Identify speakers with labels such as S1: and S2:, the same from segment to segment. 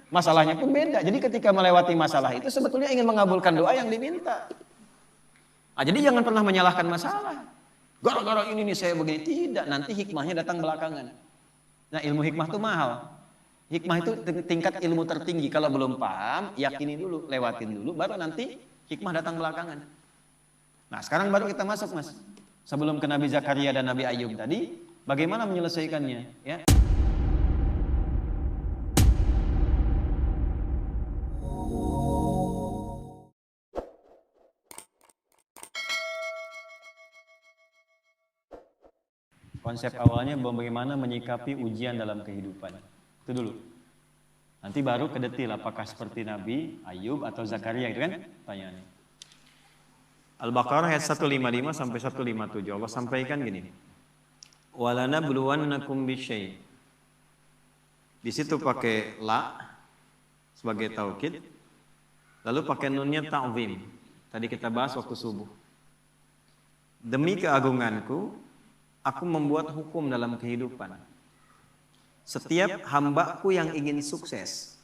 S1: Masalahnya pun beda. Jadi ketika melewati masalah itu sebetulnya ingin mengabulkan doa yang diminta. Nah, jadi jangan pernah menyalahkan masalah. Gara-gara ini nih saya begini. Tidak, nanti hikmahnya datang belakangan. Nah, ilmu hikmah itu mahal. Hikmah itu tingkat ilmu tertinggi. Kalau belum paham, yakini dulu, lewatin dulu, baru nanti hikmah datang belakangan. Nah, sekarang baru kita masuk, Mas. Sebelum ke Nabi Zakaria dan Nabi Ayub tadi, bagaimana menyelesaikannya? Ya. Konsep awalnya bagaimana menyikapi ujian dalam kehidupan. Itu dulu. Nanti baru ke detail apakah seperti Nabi Ayub atau Zakaria, itu kan pertanyaannya. Al-Baqarah ayat 155 sampai 157. Allah sampaikan gini. Walanabluwannakum bisyai'. Di situ pakai la sebagai taukid. Lalu pakai nunnya ta'zim. Tadi kita bahas waktu subuh. Demi keagunganku, aku membuat hukum dalam kehidupan. Setiap hambaku yang ingin sukses,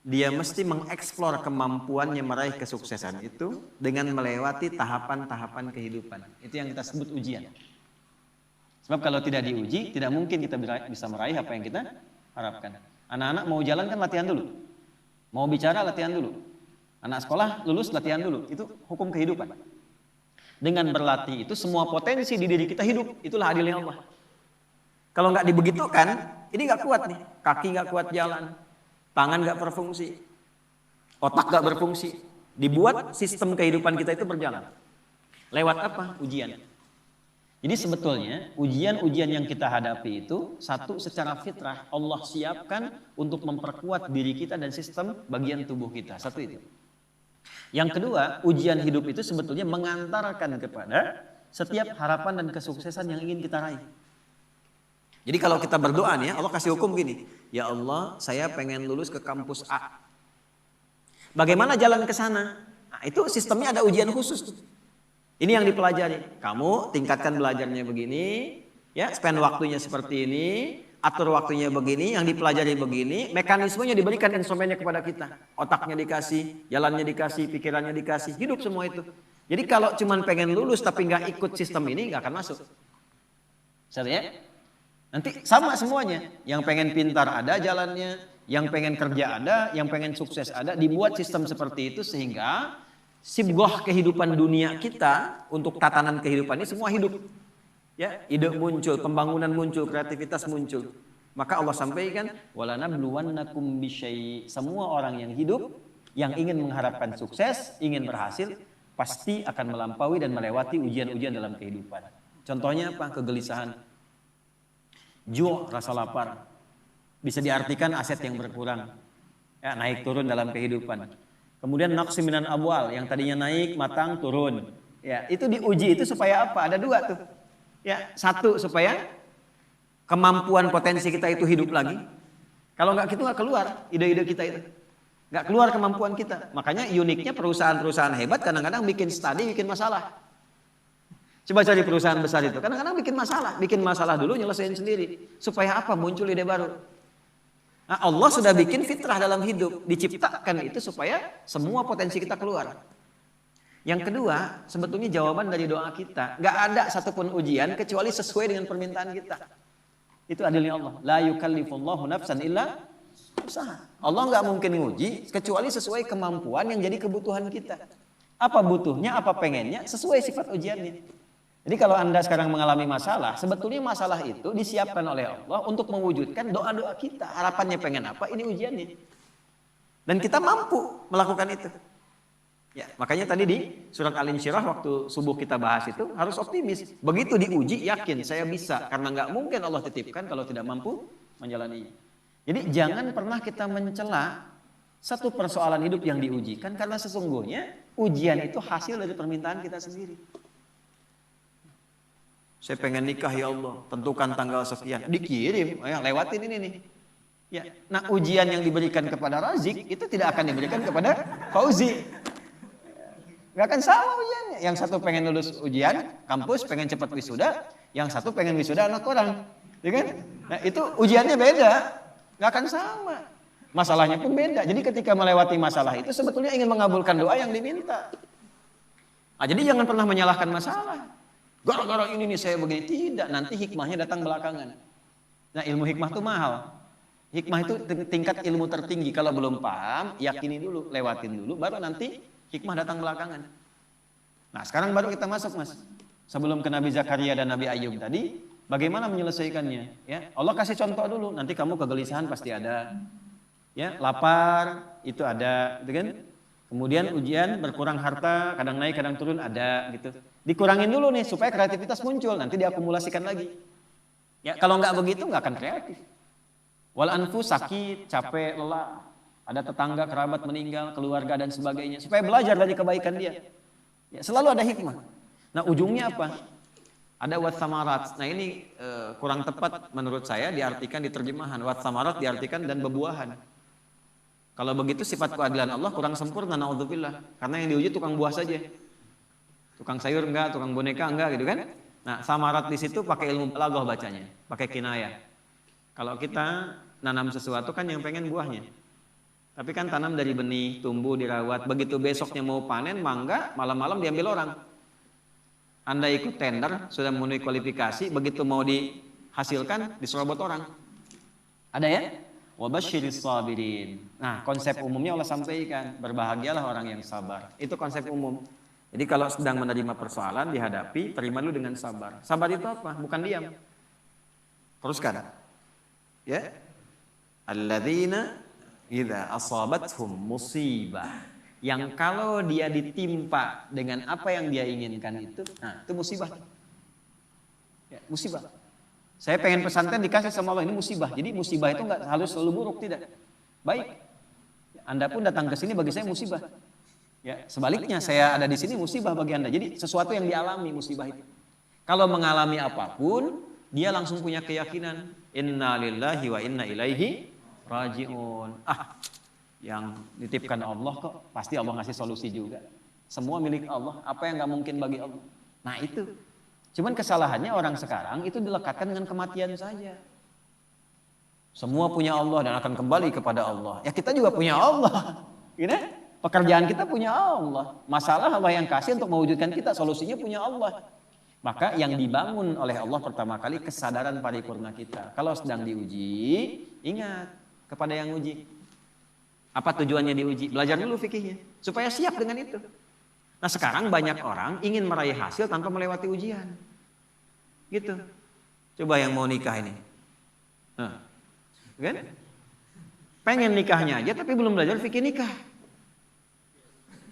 S1: dia mesti mengeksplor kemampuannya meraih kesuksesan itu dengan melewati tahapan-tahapan kehidupan. Itu yang kita sebut ujian. Sebab kalau tidak diuji, tidak mungkin kita bisa meraih apa yang kita harapkan. Anak-anak mau jalan kan latihan dulu. Mau bicara latihan dulu. Anak sekolah lulus latihan dulu. Itu hukum kehidupan. Dengan berlatih itu semua potensi di diri kita hidup. Itulah adilnya Allah. Kalau nggak dibegitukan, ini nggak kuat nih. Kaki nggak kuat jalan, tangan nggak berfungsi, otak nggak berfungsi. Dibuat sistem kehidupan kita itu berjalan. Lewat apa? Ujian. Jadi sebetulnya ujian-ujian yang kita hadapi itu satu secara fitrah Allah siapkan untuk memperkuat diri kita dan sistem bagian tubuh kita. Satu itu. Yang kedua, ujian hidup itu sebetulnya mengantarkan kepada setiap harapan dan kesuksesan yang ingin kita raih. Jadi kalau kita berdoa nih, Allah kasih hukum gini. Ya Allah, saya pengen lulus ke kampus A. Bagaimana jalan ke sana? Nah, itu sistemnya ada ujian khusus. Ini yang dipelajari. Kamu tingkatkan belajarnya begini, ya, spend waktunya seperti ini, atur waktunya begini, yang dipelajari begini, mekanismenya diberikan instrumennya kepada kita. Otaknya dikasih, jalannya dikasih, pikirannya dikasih, hidup semua itu. Jadi kalau cuman pengen lulus tapi nggak ikut sistem ini nggak akan masuk. Sebenarnya nanti sama semuanya. Yang pengen pintar ada jalannya, yang pengen kerja ada, yang pengen sukses ada. Dibuat sistem seperti itu sehingga sibgoh kehidupan dunia kita untuk tatanan kehidupan ini semua hidup. Ya, ide muncul, pembangunan muncul, kreativitas muncul. Maka Allah sampaikan, walanabluwannakum bisyai'. Semua orang yang hidup, yang ingin mengharapkan sukses, ingin berhasil, pasti akan melampaui dan melewati ujian-ujian dalam kehidupan. Contohnya apa? Kegelisahan. Ju', rasa lapar. Bisa diartikan aset yang berkurang. Ya, naik turun dalam kehidupan. Kemudian naqsi minan amwal, yang tadinya naik, matang, turun. Ya, itu diuji itu supaya apa? Ada dua tuh. Ya, satu supaya kemampuan potensi kita itu hidup lagi. Kalau nggak gitu nggak keluar ide-ide kita itu. Nggak keluar kemampuan kita. Makanya uniknya perusahaan-perusahaan hebat kadang-kadang bikin studi, bikin masalah. Coba cari perusahaan besar itu, kadang-kadang bikin masalah dulu nyelesain sendiri. Supaya apa? Muncul ide baru. Nah, Allah sudah bikin fitrah dalam hidup, diciptakan itu supaya semua potensi kita keluar. Yang kedua, sebetulnya jawaban dari doa kita, nggak ada satupun ujian kecuali sesuai dengan permintaan kita. Itu adilnya Allah. La yukallifullahu nafsan illa usaha. Allah nggak mungkin nguji kecuali sesuai kemampuan yang jadi kebutuhan kita. Apa butuhnya, apa pengennya, sesuai sifat ujiannya. Jadi kalau Anda sekarang mengalami masalah, sebetulnya masalah itu disiapkan oleh Allah untuk mewujudkan doa-doa kita. Harapannya pengen apa, ini ujiannya. Dan kita mampu melakukan itu. Ya, makanya tadi di surat Al-Insyirah waktu subuh kita bahas itu harus optimis. Begitu diuji, yakin saya bisa. Karena nggak mungkin Allah titipkan kalau tidak mampu menjalaninya. Jadi jangan pernah kita mencela satu persoalan hidup yang diujikan. Karena sesungguhnya ujian itu hasil dari permintaan kita sendiri. Saya pengen nikah ya Allah, tentukan tanggal sekian. Dikirim, ya, lewatin ini nih. Ya. Nah, ujian yang diberikan kepada Razik itu tidak akan diberikan kepada Fauzi. Gak akan sama ujiannya. Yang satu pengen lulus ujian, kampus pengen cepat wisuda, yang satu pengen wisuda anak orang. Ya kan? Nah, itu ujiannya beda. Gak akan sama. Masalahnya pun beda. Jadi ketika melewati masalah itu sebetulnya ingin mengabulkan doa yang diminta. Nah, jadi jangan pernah menyalahkan masalah. Gara-gara ini nih saya begini. Tidak, nanti hikmahnya datang belakangan. Nah, ilmu hikmah itu mahal. Hikmah itu tingkat ilmu tertinggi. Kalau belum paham, yakini dulu, lewatin dulu, baru nanti hikmah datang belakangan. Nah, sekarang baru kita masuk, Mas. Sebelum ke Nabi Zakaria dan Nabi Ayub tadi, bagaimana menyelesaikannya? Ya, Allah kasih contoh dulu. Nanti kamu kegelisahan pasti ada. Ya, lapar itu ada, gitu kan? Kemudian ujian berkurang harta, kadang naik, kadang turun ada, gitu. Dikurangin dulu nih supaya kreativitas muncul, nanti diakumulasikan lagi. Ya, kalau nggak begitu nggak akan kreatif. Wal anfus sakit, capek, lelah, ada tetangga, kerabat meninggal, keluarga dan sebagainya, supaya belajar dari kebaikan dia. Ya, selalu ada hikmah. Nah, ujungnya apa? Ada wat samarat. Nah, ini kurang tepat menurut saya diartikan di terjemahan. Wat samarat diartikan dan bebuahan. Kalau begitu sifat keadilan Allah kurang sempurna, naudzubillah. Karena yang diuji tukang buah saja. Tukang sayur enggak, tukang boneka enggak gitu kan. Nah, samarat di situ pakai ilmu balaghah bacanya, pakai kinayah. Kalau kita nanam sesuatu kan yang pengen buahnya. Tapi kan tanam dari benih, tumbuh, dirawat. Begitu besoknya mau panen, mangga, malam-malam diambil orang. Anda ikut tender, sudah memenuhi kualifikasi, begitu mau dihasilkan, diserobot orang. Ada ya? Wabasyiris sabirin. Nah, konsep umumnya Allah sampaikan, berbahagialah orang yang sabar. Itu konsep umum. Jadi kalau sedang menerima persoalan dihadapi, terima dulu dengan sabar. Sabar itu apa? Bukan diam. Teruskan. Ya. Alladzina idza asabathum musibah. Yang kalau dia ditimpa dengan apa yang dia inginkan itu, nah itu musibah. Ya, musibah. Saya pengen pesantren dikasih sama Allah, ini musibah. Jadi musibah itu nggak harus selalu buruk, tidak. Baik. Anda pun datang ke sini bagi saya musibah. Ya, sebaliknya saya ada di sini musibah bagi Anda. Jadi sesuatu yang dialami musibah itu. Kalau mengalami apapun, dia langsung punya keyakinan, inna lillahi wa inna ilaihi rajiun. Yang dititipkan Allah kok, pasti Allah ngasih solusi juga. Semua milik Allah, apa yang nggak mungkin bagi Allah. Nah itu. Cuman kesalahannya orang sekarang itu dilekatkan dengan kematian saja. Semua punya Allah dan akan kembali kepada Allah. Ya kita juga punya Allah. Gitu? Pekerjaan kita punya Allah. Masalah Allah yang kasih untuk mewujudkan kita. Solusinya punya Allah. Maka yang dibangun oleh Allah pertama kali kesadaran paripurna kita. Kalau sedang diuji, ingat kepada yang uji. Apa tujuannya diuji? Belajar dulu fikihnya. Supaya siap dengan itu. Nah sekarang banyak orang ingin meraih hasil tanpa melewati ujian. Gitu. Coba yang mau nikah ini. Nah, kan? Pengen nikahnya aja tapi belum belajar fikih nikah.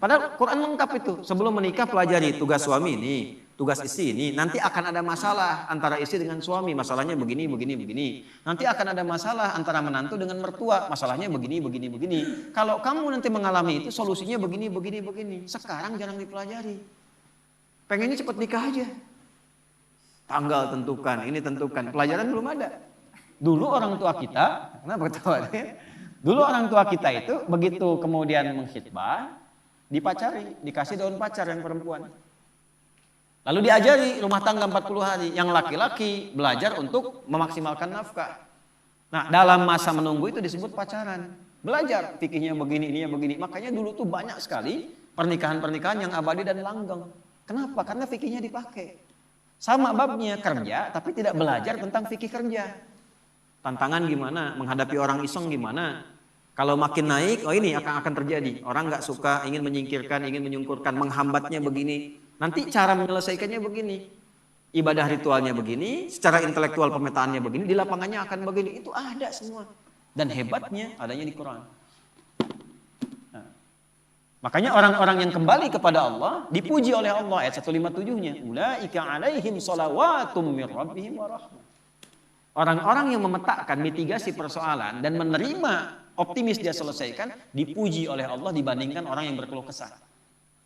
S1: Padahal Quran lengkap itu. Sebelum menikah pelajari tugas suami ini, tugas istri ini. Nanti akan ada masalah antara istri dengan suami. Masalahnya begini, begini, begini. Nanti akan ada masalah antara menantu dengan mertua. Masalahnya begini, begini, begini. Kalau kamu nanti mengalami itu solusinya begini, begini, begini. Sekarang jarang dipelajari. Pengennya cepat nikah aja. Tanggal tentukan, ini tentukan. Pelajaran belum ada. Dulu orang tua kita, kenapa ketawa? Dulu orang tua kita itu begitu kemudian mengkhitbah, dipacari, dikasih daun pacar yang perempuan. Lalu diajari rumah tangga 40 hari. Yang laki-laki belajar untuk memaksimalkan nafkah. Nah dalam masa menunggu itu disebut pacaran. Belajar fikihnya begini, ininya begini. Makanya dulu tuh banyak sekali pernikahan-pernikahan yang abadi dan langgeng. Kenapa? Karena fikihnya dipakai. Sama babnya kerja, tapi tidak belajar tentang fikih kerja. Tantangan gimana? Menghadapi orang iseng gimana? Kalau makin naik, oh ini akan terjadi. Orang nggak suka, ingin menyingkirkan, ingin menyungkurkan, menghambatnya begini. Nanti cara menyelesaikannya begini. Ibadah ritualnya begini, secara intelektual pemetaannya begini, di lapangannya akan begini. Itu ada semua. Dan hebatnya adanya di Quran. Nah, makanya orang-orang yang kembali kepada Allah dipuji oleh Allah ayat 157-nya. Ulaika alaihim shalawatum mir rabbihim wa rahmah. Orang-orang yang memetakan mitigasi persoalan dan menerima optimis dia selesaikan, dipuji oleh Allah dibandingkan orang yang berkeluh kesah.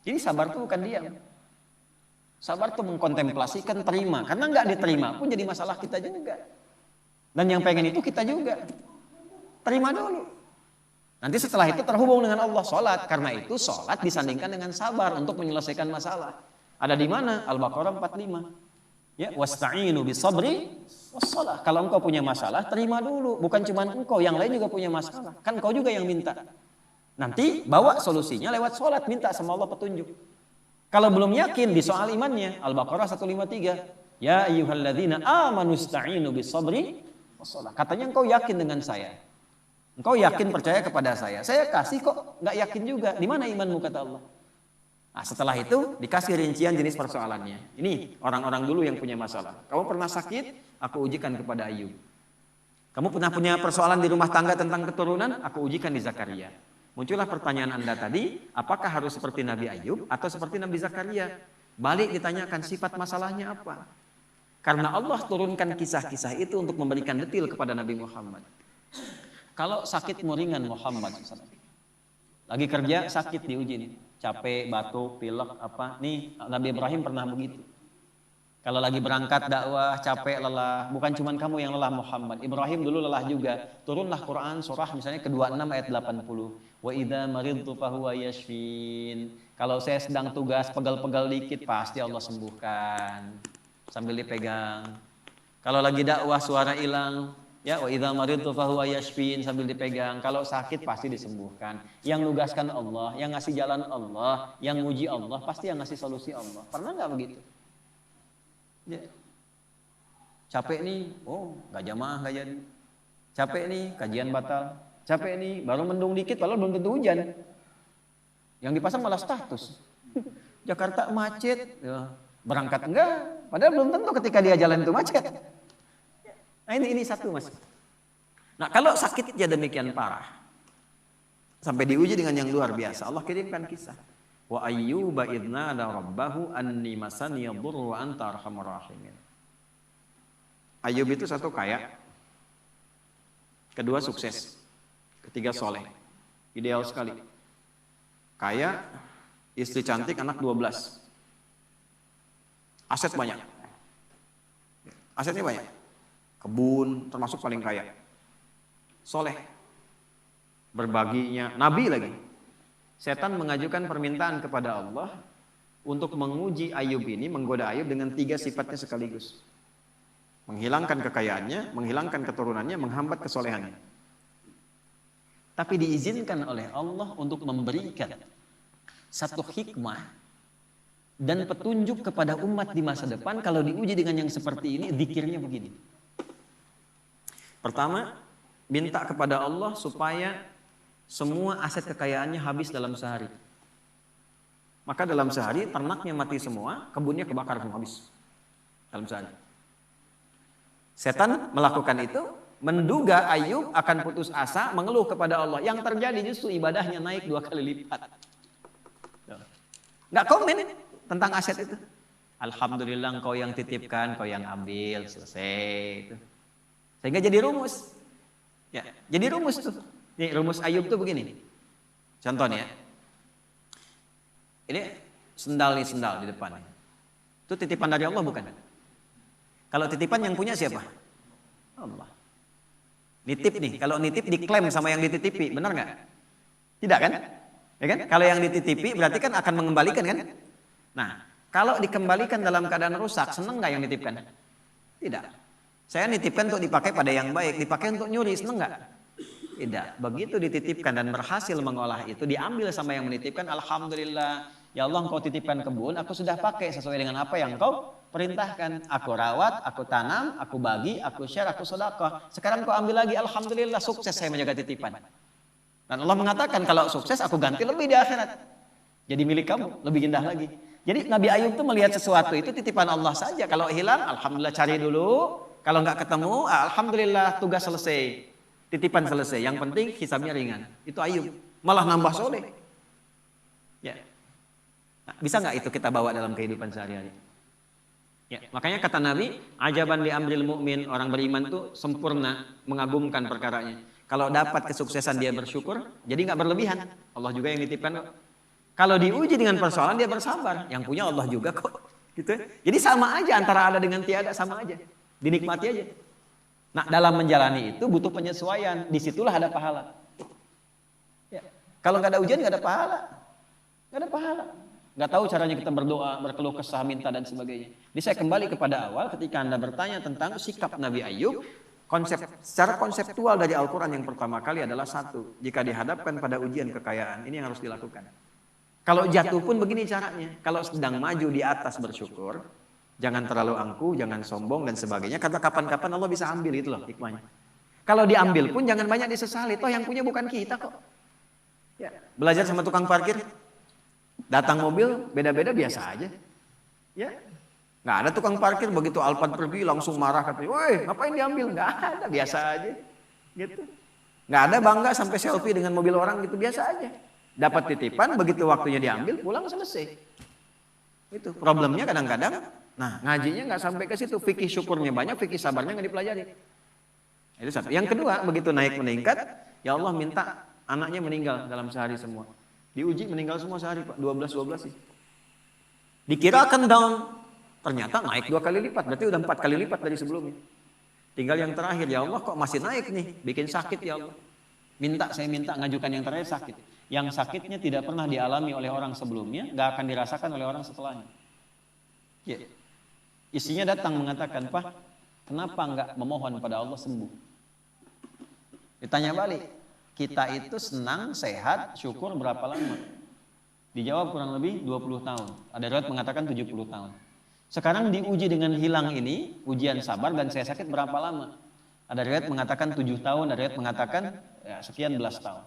S1: Jadi sabar itu bukan diam. Sabar itu mengkontemplasikan, terima. Karena nggak diterima pun jadi masalah kita juga. Dan yang pengen itu kita juga. Terima dulu. Nanti setelah itu terhubung dengan Allah, sholat. Karena itu sholat disandingkan dengan sabar untuk menyelesaikan masalah. Ada di mana? Al-Baqarah 45.
S2: Ya, wasta'inu bisabri wassalah. Kalau engkau punya masalah, terima dulu. Bukan cuma engkau, yang lain juga punya masalah. Kan engkau juga yang minta. Nanti bawa solusinya lewat sholat, minta sama Allah petunjuk. Kalau belum yakin di soal imannya, Al-Baqarah 153. Ya ayyuhalladzina amanu ista'inu bisabri wassalah. Katanya engkau yakin dengan saya. Engkau yakin percaya kepada saya. Saya kasih kok, nggak yakin juga. Di mana imanmu kata Allah? Nah, setelah itu dikasih rincian jenis persoalannya. Ini orang-orang dulu yang punya masalah. Kamu pernah sakit, aku ujikan kepada Ayub. Kamu pernah punya persoalan di rumah tangga tentang keturunan, aku ujikan di Zakaria. Muncullah pertanyaan Anda tadi, apakah harus seperti Nabi Ayub atau seperti Nabi Zakaria? Balik ditanyakan sifat masalahnya apa? Karena Allah turunkan kisah-kisah itu untuk memberikan detil kepada Nabi Muhammad. Kalau sakitmu ringan Muhammad, lagi kerja sakit diuji nih. Capek, batuk, pilek, apa. Nih Nabi Ibrahim pernah begitu. Kalau lagi berangkat dakwah, capek, lelah. Bukan cuma kamu yang lelah Muhammad. Ibrahim dulu lelah juga. Turunlah Quran surah misalnya ke-26 ayat 80. Wa idza maridtu fahuwa yashfin. Kalau saya sedang tugas pegal-pegal dikit pasti Allah sembuhkan. Sambil dipegang. Kalau lagi dakwah suara hilang, ya wa idza maridtu fahuwa yashfin, sambil dipegang. Kalau sakit pasti disembuhkan. Yang nugaskan Allah, yang ngasih jalan Allah, yang muji Allah, pasti yang ngasih solusi Allah. Pernah nggak begitu? Ya. Capek nih, oh nggak jamaah nggak jadi. Capek nih, kajian batal. Capek nih, baru mendung dikit, padahal belum tentu hujan. Yang dipasang malah status. Jakarta macet, ya. Berangkat enggak, padahal belum tentu ketika dia jalan itu macet. Nah ini satu mas. Nah kalau sakitnya demikian parah, sampai diuji dengan yang luar biasa, Allah kirimkan kisah. Wa ayyuba idna ada rabbahu anni masani yadurru wa anta arhamur rahimin. Ayub itu satu kaya, kedua sukses, ketiga soleh, ideal sekali. Kaya, istri cantik, anak 12, aset banyak, asetnya banyak. Kebun termasuk paling kaya, soleh, berbaginya, nabi lagi. Setan mengajukan permintaan kepada Allah untuk menguji Ayub ini, menggoda Ayub dengan 3 sifatnya sekaligus. Menghilangkan kekayaannya, menghilangkan keturunannya, menghambat kesolehannya. Tapi diizinkan oleh Allah untuk memberikan satu hikmah dan petunjuk kepada umat di masa depan. Kalau diuji dengan yang seperti ini, zikirnya begini. Pertama, minta kepada Allah supaya semua aset kekayaannya habis dalam sehari. Maka dalam sehari ternaknya mati semua, kebunnya kebakar semua habis. Dalam sehari. Setan melakukan itu, menduga Ayub akan putus asa, mengeluh kepada Allah. Yang terjadi justru ibadahnya naik 2 kali lipat. Nggak komen tentang aset itu. Alhamdulillah engkau yang titipkan, kau yang ambil, selesai. Sehingga jadi rumus. Ya, jadi rumus tuh. Nih rumus Ayub tuh begini. Contohnya. Ini sendal di depan. Itu titipan dari Allah bukan? Kalau titipan yang punya siapa? Allah. Nitip nih. Kalau nitip diklaim sama yang dititipi, benar nggak? Tidak kan? Ya kan? Kalau yang dititipi berarti kan akan mengembalikan kan? Nah, kalau dikembalikan dalam keadaan rusak, seneng nggak yang dititipkan? Tidak. Saya nitipkan untuk dipakai pada yang baik, dipakai untuk nyuri, seneng nggak? Tidak. Begitu dititipkan dan berhasil mengolah itu, diambil sama yang menitipkan, alhamdulillah. Ya Allah, engkau titipkan kebun, aku sudah pakai sesuai dengan apa yang engkau perintahkan. Aku rawat, aku tanam, aku bagi, aku share, aku sedekah. Sekarang kau ambil lagi, alhamdulillah, sukses saya menjaga titipan. Dan Allah mengatakan kalau sukses aku ganti lebih di akhirat. Jadi milik kamu, lebih indah lagi. Jadi Nabi Ayub itu melihat sesuatu itu titipan Allah saja. Kalau hilang, alhamdulillah cari dulu. Kalau nggak ketemu, alhamdulillah tugas selesai. Titipan selesai. Yang penting hisabnya ringan. Itu Ayub. Malah nambah soleh. Ya. Nah, bisa nggak itu kita bawa dalam kehidupan sehari-hari? Ya, makanya kata Nabi, ajaban li amril mu'min, orang beriman itu sempurna, mengagumkan perkaranya. Kalau dapat kesuksesan dia bersyukur, jadi nggak berlebihan. Allah juga yang nitipkan. Kalau diuji dengan persoalan dia bersabar, yang punya Allah juga kok. Gitu. Jadi sama aja antara ada dengan tiada, sama aja. Dinikmati aja. Nah, dalam menjalani itu butuh penyesuaian. Disitulah ada pahala. Ya. Kalau nggak ada ujian nggak ada pahala, nggak ada pahala. nggak tahu caranya kita berdoa, berkeluh kesah, minta dan sebagainya. Jadi saya kembali kepada awal ketika Anda bertanya tentang sikap Nabi Ayub, secara konseptual dari Al-Quran yang pertama kali adalah satu, jika dihadapkan pada ujian kekayaan, ini yang harus dilakukan. Kalau jatuh pun begini caranya, kalau sedang maju di atas bersyukur, jangan terlalu angkuh, jangan sombong dan sebagainya, karena kapan-kapan Allah bisa ambil, itu loh hikmahnya. Kalau diambil pun jangan banyak disesali, toh yang punya bukan kita kok. Ya, belajar sama tukang parkir, datang mobil beda-beda biasa aja. Ya, nggak ada tukang parkir begitu Alphard pergi langsung marah katanya, woi ngapain diambil? Nggak ada, biasa aja. Gitu. Nggak ada bangga sampai selfie dengan mobil orang gitu, biasa aja. Dapat titipan, begitu waktunya diambil, pulang selesai. Itu problemnya kadang-kadang. Nah ngajinya nggak sampai ke situ, fikih syukurnya banyak, fikih sabarnya nggak dipelajari. Itu satu. Yang kedua, begitu naik meningkat, ya Allah minta anaknya meninggal dalam sehari semua. Diuji meninggal semua sehari Pak, 12 sih. Dikira akan down, ternyata naik 2 kali lipat, berarti udah 4 kali lipat dari sebelumnya. Tinggal yang terakhir, ya Allah kok masih naik nih, bikin sakit ya Allah. Saya minta ngajukan yang terakhir sakit. Yang sakitnya tidak pernah dialami oleh orang sebelumnya, nggak akan dirasakan oleh orang setelahnya. Ya. Isinya datang mengatakan, Pak, kenapa nggak memohon pada Allah sembuh? Ditanya balik, kita itu senang, sehat, syukur berapa lama? Dijawab kurang lebih 20 tahun. Ada riwayat mengatakan 70 tahun. Sekarang diuji dengan hilang ini, ujian sabar dan saya sakit berapa lama? Ada riwayat mengatakan 7 tahun, ada riwayat mengatakan ya, sekian belas tahun.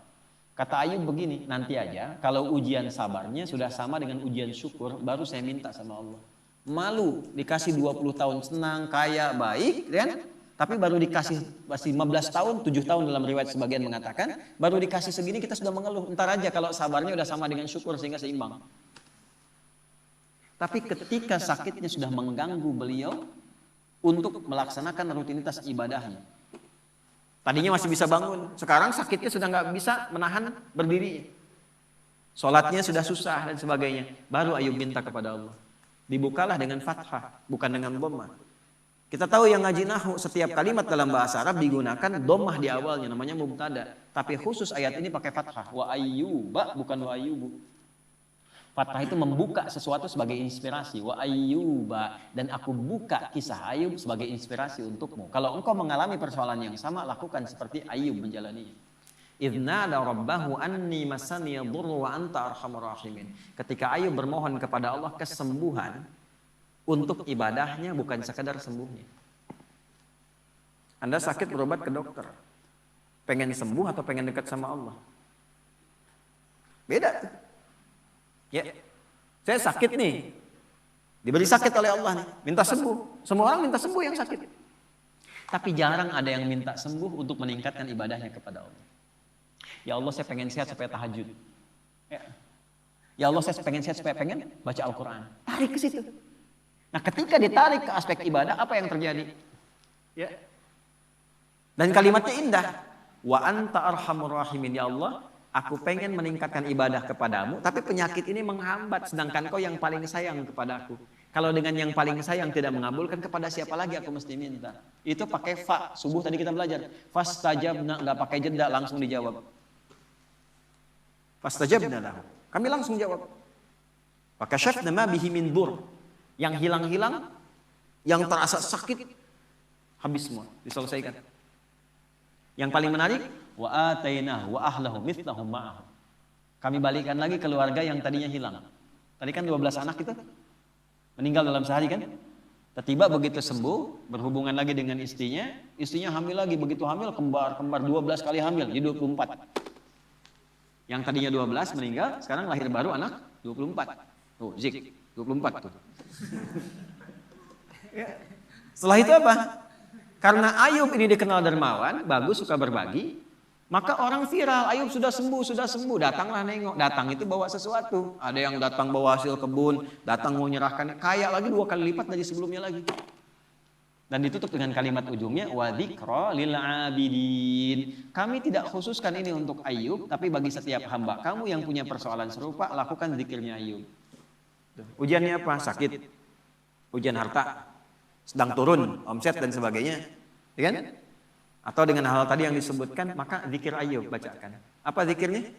S2: Kata Ayub begini, nanti aja kalau ujian sabarnya sudah sama dengan ujian syukur, baru saya minta sama Allah. Malu, dikasih 20 tahun senang, kaya, baik, kan? Tapi baru dikasih masih 15 tahun, 7 tahun dalam riwayat sebagian mengatakan, baru dikasih segini kita sudah mengeluh. Entar aja kalau sabarnya udah sama dengan syukur sehingga seimbang. Tapi ketika sakitnya sudah mengganggu beliau untuk melaksanakan rutinitas ibadahnya. Tadinya masih bisa bangun, sekarang sakitnya sudah nggak bisa menahan berdiri. Sholatnya sudah susah dan sebagainya. Baru Ayub minta kepada Allah. Dibukalah dengan fathah, bukan dengan dhammah. Kita tahu yang ngaji nahwu setiap kalimat dalam bahasa Arab digunakan dhammah di awalnya namanya mubtada, tapi khusus ayat ini pakai fathah. Wa ayyuba bukan wa ayyubu. Fathah itu membuka sesuatu sebagai inspirasi. Wa ayyuba, dan aku buka kisah Ayub sebagai inspirasi untukmu. Kalau engkau mengalami persoalan yang sama, lakukan seperti Ayub menjalaninya. Idznada rabbahu anni massaniya dhurru wa anta arhamur rahimin. Ketika Ayub bermohon kepada Allah kesembuhan untuk ibadahnya, bukan sekadar sembuhnya. Anda sakit berobat ke dokter, pengen sembuh atau pengen dekat sama Allah? Beda tuh. Ya, saya sakit nih, diberi sakit oleh Allah nih, minta sembuh. Semua orang minta sembuh yang sakit. Tapi jarang ada yang minta sembuh untuk meningkatkan ibadahnya kepada Allah. Ya Allah saya pengen sehat supaya tahajud. Ya Allah saya pengen sehat supaya pengen baca Al-Quran. Tarik ke situ. Nah ketika ditarik ke aspek ibadah, apa yang terjadi? Ya. Dan kalimatnya indah. Wa anta arhamur rahimin, ya Allah, aku pengen meningkatkan ibadah kepadamu, tapi penyakit ini menghambat, sedangkan kau yang paling sayang kepadaku. Kalau dengan yang paling sayang tidak mengabulkan, kepada siapa lagi aku mesti minta? Itu pakai fa, subuh tadi kita belajar. Fastajabna, nggak pakai jeda, langsung dijawab. Fastajabna lahu. Kami langsung jawab. Fakashafna ma bihi min dur. Yang hilang-hilang, yang terasa sakit, habis semua, diselesaikan. Yang paling menarik, wa atainahu wa ahlahu mithlahum ma'ahu. Kami balikan lagi keluarga yang tadinya hilang. Tadi kan 12 anak itu meninggal dalam sehari kan? Tiba begitu sembuh, berhubungan lagi dengan istrinya hamil lagi, begitu hamil kembar 12 kali hamil, jadi 24. Yang tadinya 12 meninggal, sekarang lahir baru anak 24. Tuh, Zik, 24 tuh. Setelah itu apa? Karena Ayub ini dikenal dermawan, bagus, suka berbagi, maka orang viral, Ayub sudah sembuh, datanglah nengok. Datang itu bawa sesuatu. Ada yang datang bawa hasil kebun, datang mau nyerahkan, kaya lagi 2 kali lipat dari sebelumnya lagi. Dan ditutup dengan kalimat ujungnya, wa dzikra lil abidin. Kami tidak khususkan ini untuk Ayub, tapi bagi setiap hamba kamu yang punya persoalan serupa, lakukan zikirnya Ayub. Ujiannya apa? Sakit, ujian harta, sedang turun, omset dan sebagainya, ya kan? Atau dengan hal tadi yang disebutkan, maka zikir Ayub bacakan. Apa zikirnya?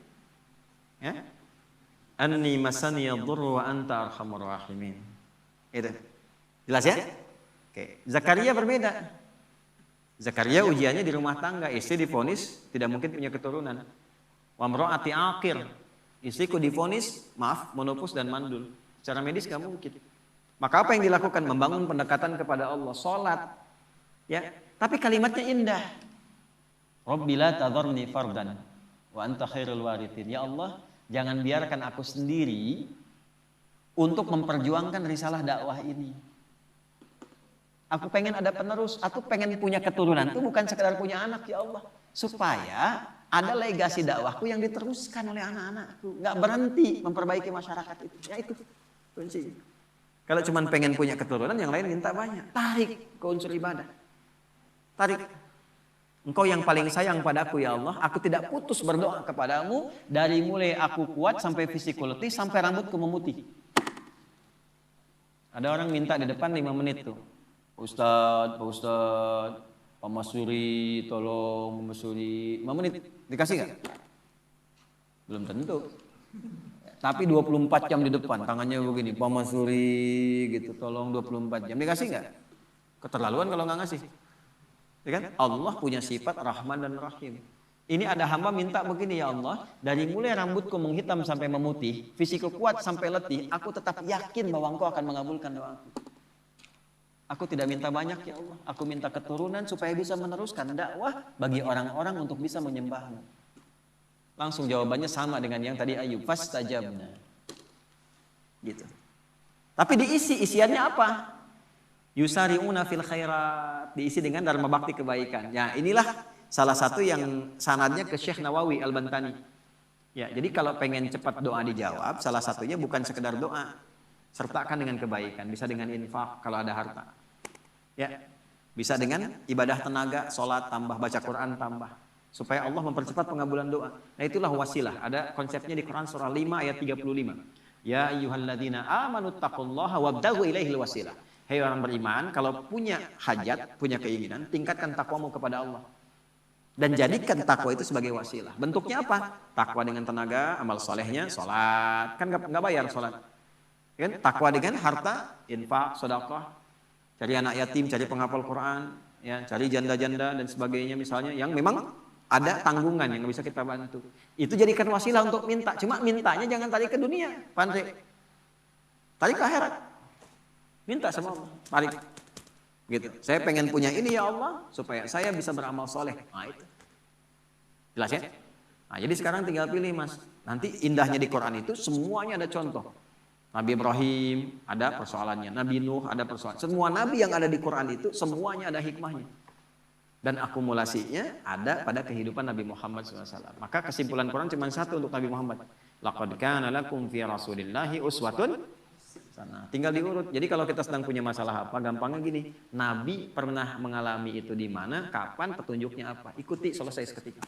S2: Ya?
S1: anni masani yadhurru wa anta arhamur rahimin. Itu. Jelas ya? Oke. Zakaria berbeda. Zakaria ujiannya di rumah tangga, istri divonis tidak mungkin punya keturunan. Wa imra'ati aqir, istriku divonis menopause dan mandul. Secara medis nggak mungkin. Maka apa yang dilakukan? Membangun pendekatan kepada Allah, salat. Ya, tapi kalimatnya indah. Rabbi la tadharni fardan wa anta khairul warithin. Ya Allah, jangan biarkan aku sendiri untuk memperjuangkan risalah dakwah ini. Aku pengen ada penerus, aku pengen punya keturunan. Itu bukan sekedar punya anak ya Allah. Supaya ada legasi dakwahku yang diteruskan oleh anak-anakku. Gak berhenti memperbaiki masyarakat itu. Ya itu kunci. Kalau cuma pengen punya keturunan, yang lain minta banyak. Tarik ke unsur ibadah. Tarik. Engkau yang paling sayang padaku ya Allah. Aku tidak putus berdoa kepadamu. Dari mulai aku kuat sampai fisikku letih, sampai rambutku memutih. Ada orang minta di depan 5 menit tuh. Pak Ustadz, Pak Masuri, tolong Pak Masuri. 5 menit, dikasih nggak? Belum tentu. Tapi 24 jam di depan, tangannya begini, Pak Masuri gitu, tolong 24 jam. Dikasih nggak? Keterlaluan kalau nggak ngasih. Ya kan? Allah punya sifat Rahman dan Rahim. Ini ada hamba minta begini ya Allah, dari mulai rambutku menghitam sampai memutih, fisikku kuat sampai letih, aku tetap yakin bahwa Engkau akan mengabulkan doaku. Aku tidak minta banyak ya Allah. Aku minta keturunan supaya bisa meneruskan dakwah bagi orang-orang untuk bisa menyembahmu. Langsung jawabannya sama dengan yang tadi Ayub. Fastajabna. Gitu. Tapi isiannya apa? Yusari'una fil khairat. Diisi dengan dharma bakti kebaikan. Ya inilah salah satu yang sanadnya ke Syekh Nawawi Al-Bantani. Ya, jadi kalau pengen cepat doa dijawab, salah satunya bukan sekedar doa. Sertakan dengan kebaikan. Bisa dengan infak kalau ada harta. Ya, bisa dengan ibadah tenaga, sholat tambah, baca Quran tambah, supaya Allah mempercepat pengabulan doa. Nah itulah wasilah. Ada konsepnya di Quran surah 5 ayat 35. Ya ayyuhalladzina amanu taqullaha wabtaghu ilaihil wasilah. Hei orang beriman, kalau punya hajat, punya keinginan, tingkatkan takwamu kepada Allah. Dan jadikan takwa itu sebagai wasilah. Bentuknya apa? Takwa dengan tenaga, amal solehnya, sholat. Kan nggak bayar sholat. Kan? Takwa dengan harta, infak, sedekah. Cari anak yatim, cari penghafal Quran, ya, cari janda-janda dan sebagainya misalnya yang memang ada tanggungan yang bisa kita bantu. Itu jadikan wasilah untuk minta. Cuma mintanya jangan tarik ke dunia, Pandre. Tarik ke akhirat. Minta sama Allah, tarik. Gitu. Saya pengen punya ini ya Allah supaya saya bisa beramal soleh. Nah itu. Jelas ya? Nah, jadi sekarang tinggal pilih Mas. Nanti indahnya di Quran itu semuanya ada contoh. Nabi Ibrahim ada persoalannya, Nabi Nuh ada persoalan. Semua nabi yang ada di Quran itu semuanya ada hikmahnya. Dan akumulasinya ada pada kehidupan Nabi Muhammad SAW. Maka kesimpulan Quran cuma satu untuk Nabi Muhammad. Laqad kana lakum fi Rasulillahi uswatun hasanah. Tinggal diurut. Jadi kalau kita sedang punya masalah apa, gampangnya gini. Nabi pernah mengalami itu di mana, kapan, petunjuknya apa. Ikuti, selesai seketika.